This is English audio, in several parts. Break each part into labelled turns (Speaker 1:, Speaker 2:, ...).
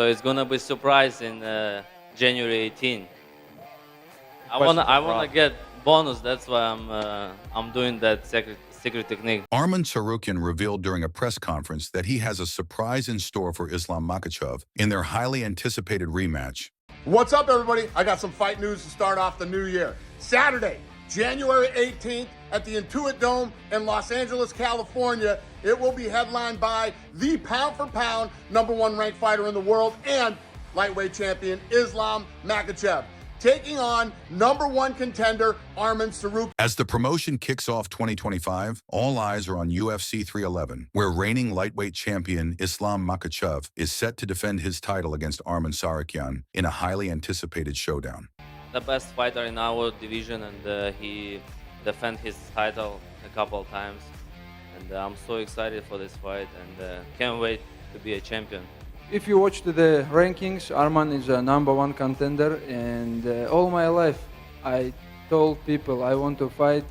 Speaker 1: So it's gonna be surprise in January 18. I wanna get bonus. That's why I'm doing that secret technique.
Speaker 2: Arman Tsarukyan revealed during a press conference that he has a surprise in store for Islam Makhachev in their highly anticipated rematch.
Speaker 3: What's up, everybody? I got some fight news to start off the new year. Saturday, January 18th at the Intuit Dome in Los Angeles, California. It will be headlined by the pound-for-pound #1 ranked fighter in the world and lightweight champion Islam Makhachev, taking on #1 contender Arman Tsarukyan.
Speaker 2: As the promotion kicks off 2025, all eyes are on UFC 311, where reigning lightweight champion Islam Makhachev is set to defend his title against Arman Tsarukyan in a highly anticipated showdown.
Speaker 1: The best fighter in our division, and he defend his title a couple of times. And I'm so excited for this fight, and can't wait to be a champion.
Speaker 4: If you watch the rankings, Arman is a #1 contender, and all my life I told people I want to fight.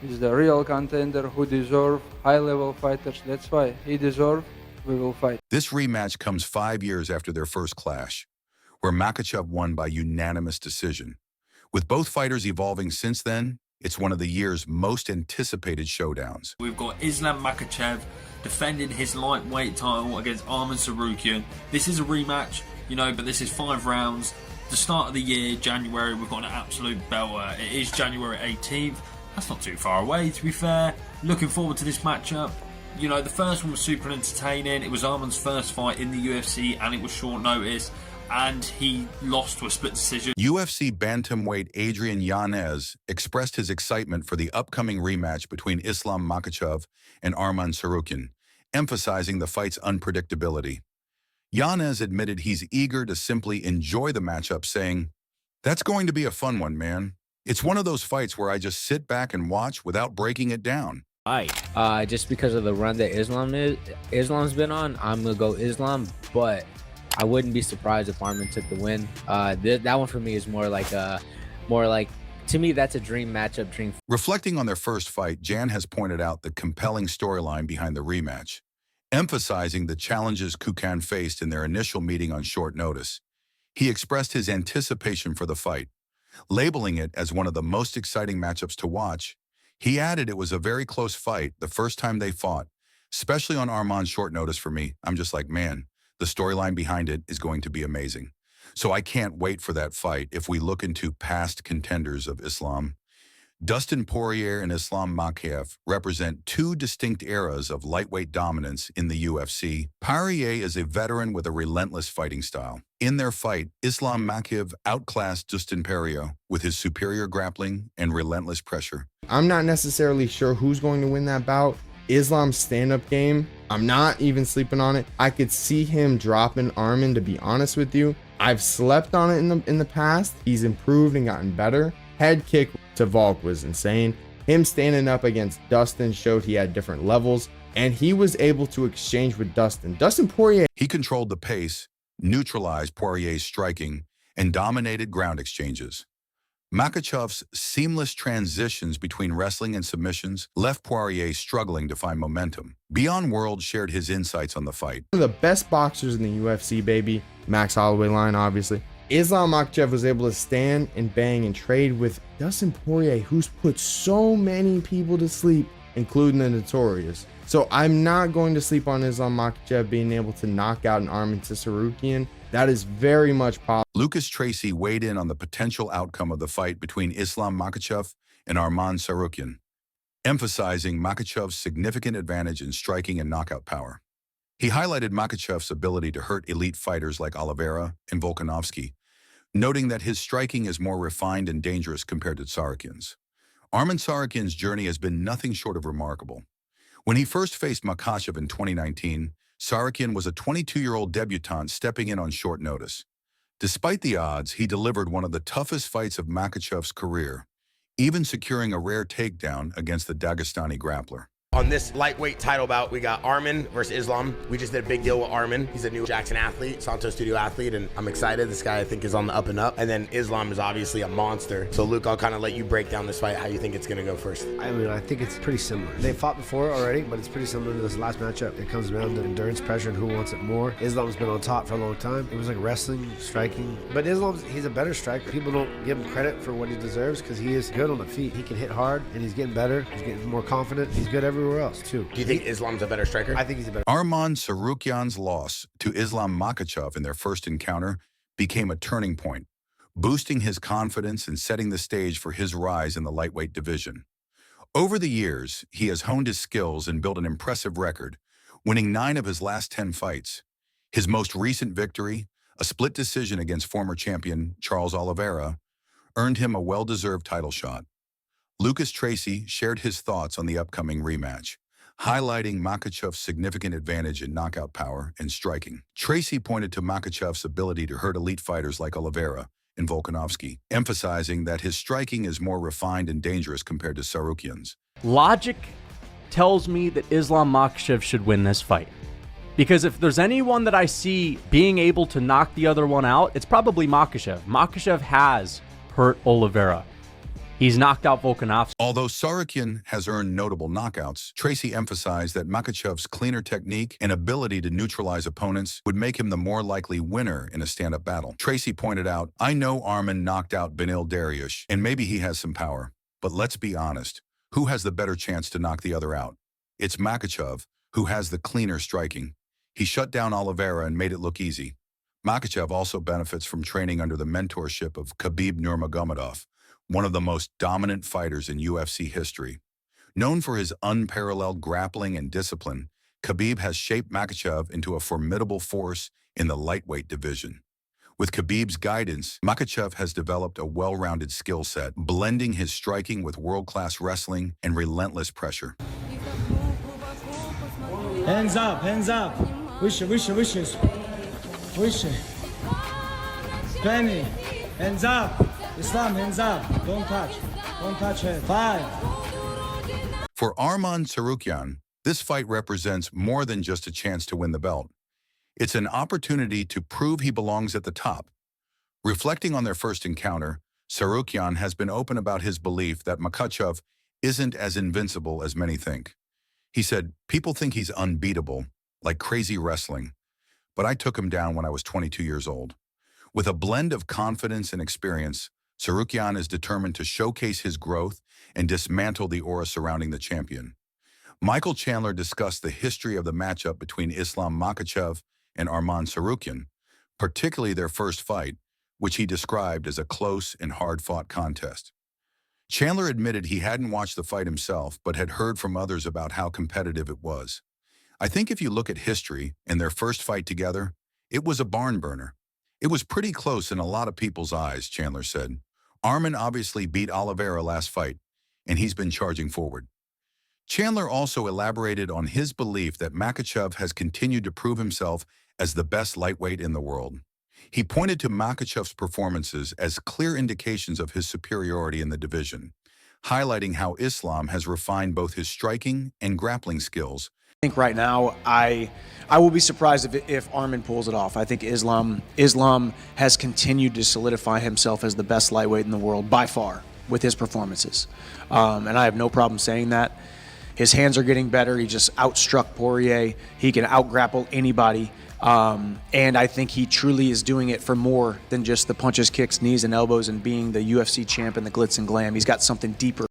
Speaker 4: He's the real contender who deserve high-level fighters. That's why he deserves. We will fight.
Speaker 2: This rematch comes 5 years after their first clash, where Makhachev won by unanimous decision. With both fighters evolving since then, it's one of the year's most anticipated showdowns.
Speaker 5: We've got Islam Makhachev defending his lightweight title against Arman Tsarukyan. This is a rematch, but this is 5 rounds. The start of the year, January, we've got an absolute belter. It is January 18th. That's not too far away, to be fair. Looking forward to this matchup. The first one was super entertaining. It was Arman's first fight in the UFC, and it was short notice, and he lost to a split decision.
Speaker 2: UFC bantamweight Adrian Yanez expressed his excitement for the upcoming rematch between Islam Makhachev and Arman Tsarukyan, emphasizing the fight's unpredictability. Yanez admitted he's eager to simply enjoy the matchup, saying, "That's going to be a fun one, man. It's one of those fights where I just sit back and watch without breaking it down."
Speaker 6: Just because of the run that Islam's been on, I'm gonna go Islam, but I wouldn't be surprised if Arman took the win. That one for me is more like to me that's a dream matchup.
Speaker 2: Reflecting on their first fight, Jan has pointed out the compelling storyline behind the rematch, emphasizing the challenges Kukan faced in their initial meeting on short notice. He expressed his anticipation for the fight, labeling it as one of the most exciting matchups to watch. He added it was a very close fight the first time they fought, especially on Arman's short notice. For me, I'm just like, man, the storyline behind it is going to be amazing. So I can't wait for that fight. If we look into past contenders of Islam, Dustin Poirier and Islam Makhachev represent 2 distinct eras of lightweight dominance in the UFC. Poirier is a veteran with a relentless fighting style. In their fight, Islam Makhachev outclassed Dustin Poirier with his superior grappling and relentless pressure.
Speaker 7: I'm not necessarily sure who's going to win that bout. Islam's stand-up game, I'm not even sleeping on it. I could see him dropping Arman, to be honest with you. I've slept on it in the past. He's improved and gotten better. Head kick to Volk was insane. Him standing up against Dustin showed he had different levels, and he was able to exchange with Dustin. Dustin Poirier,
Speaker 2: he controlled the pace, neutralized Poirier's striking, and dominated ground exchanges. Makhachev's seamless transitions between wrestling and submissions left Poirier struggling to find momentum. Beyond World shared his insights on the fight.
Speaker 7: One of the best boxers in the UFC, baby. Max Holloway line, obviously. Islam Makhachev was able to stand and bang and trade with Dustin Poirier, who's put so many people to sleep, including the Notorious. So I'm not going to sleep on Islam Makhachev being able to knock out an Arman Tsarukyan. That is very much possible.
Speaker 2: Lucas Tracy weighed in on the potential outcome of the fight between Islam Makhachev and Arman Tsarukyan, emphasizing Makhachev's significant advantage in striking and knockout power. He highlighted Makhachev's ability to hurt elite fighters like Oliveira and Volkanovski, noting that his striking is more refined and dangerous compared to Tsarukyan's. Arman Tsarukyan's journey has been nothing short of remarkable. When he first faced Makhachev in 2019, Tsarukyan was a 22-year-old debutant stepping in on short notice. Despite the odds, he delivered one of the toughest fights of Makhachev's career, even securing a rare takedown against the Dagestani grappler.
Speaker 8: On this lightweight title bout, we got Arman versus Islam. We just did a big deal with Arman. He's a new Jackson athlete, Santos Studio athlete, and I'm excited. This guy, I think, is on the up and up. And then Islam is obviously a monster. So, Luke, I'll kind of let you break down this fight, how you think it's going to go first.
Speaker 9: I mean, I think it's pretty similar. They fought before already, but it's pretty similar to this last matchup. It comes down to endurance, pressure, and who wants it more. Islam's been on top for a long time. It was like wrestling, striking. But he's a better striker. People don't give him credit for what he deserves because he is good on the feet. He can hit hard, and he's getting better. He's getting more confident. He's good everywhere else, too.
Speaker 8: Do you think Islam's a better striker?
Speaker 9: I think he's a better.
Speaker 2: Arman Tsarukyan's loss to Islam Makhachev in their first encounter became a turning point, boosting his confidence and setting the stage for his rise in the lightweight division. Over the years, he has honed his skills and built an impressive record, winning 9 of his last 10 fights. His most recent victory, a split decision against former champion Charles Oliveira, earned him a well-deserved title shot. Lucas Tracy shared his thoughts on the upcoming rematch, highlighting Makhachev's significant advantage in knockout power and striking. Tracy pointed to Makhachev's ability to hurt elite fighters like Oliveira and Volkanovski, emphasizing that his striking is more refined and dangerous compared to Tsarukyan's.
Speaker 10: Logic tells me that Islam Makhachev should win this fight. Because if there's anyone that I see being able to knock the other one out, it's probably Makhachev. Makhachev has hurt Oliveira. He's knocked out Volkanovski.
Speaker 2: Although Tsarukyan has earned notable knockouts, Tracy emphasized that Makhachev's cleaner technique and ability to neutralize opponents would make him the more likely winner in a stand-up battle. Tracy pointed out, "I know Arman knocked out Benil Dariush, and maybe he has some power. But let's be honest, who has the better chance to knock the other out? It's Makhachev, who has the cleaner striking. He shut down Oliveira and made it look easy." Makhachev also benefits from training under the mentorship of Khabib Nurmagomedov, one of the most dominant fighters in UFC history. Known for his unparalleled grappling and discipline, Khabib has shaped Makhachev into a formidable force in the lightweight division. With Khabib's guidance, Makhachev has developed a well-rounded skill set, blending his striking with world-class wrestling and relentless pressure.
Speaker 11: Hands up, hands up. Wish it, wish it, wish it. Wish it. Penny, hands up. Islam, hands up. Don't touch. Don't touch it. 5.
Speaker 2: For Arman Tsarukyan, this fight represents more than just a chance to win the belt. It's an opportunity to prove he belongs at the top. Reflecting on their first encounter, Tsarukyan has been open about his belief that Makhachev isn't as invincible as many think. He said, "People think he's unbeatable, like crazy wrestling, but I took him down when I was 22 years old." With a blend of confidence and experience, Tsarukyan is determined to showcase his growth and dismantle the aura surrounding the champion. Michael Chandler discussed the history of the matchup between Islam Makhachev and Arman Tsarukyan, particularly their first fight, which he described as a close and hard-fought contest. Chandler admitted he hadn't watched the fight himself, but had heard from others about how competitive it was. "I think if you look at history and their first fight together, it was a barn burner. It was pretty close in a lot of people's eyes," Chandler said. Arman obviously beat Oliveira last fight, and he's been charging forward. Chandler also elaborated on his belief that Makhachev has continued to prove himself as the best lightweight in the world. He pointed to Makhachev's performances as clear indications of his superiority in the division, highlighting how Islam has refined both his striking and grappling skills.
Speaker 12: I think right now, I will be surprised if Arman pulls it off. I think Islam has continued to solidify himself as the best lightweight in the world by far with his performances. And I have no problem saying that. His hands are getting better. He just outstruck Poirier. He can outgrapple anybody. And I think he truly is doing it for more than just the punches, kicks, knees, and elbows and being the UFC champ and the glitz and glam. He's got something deeper.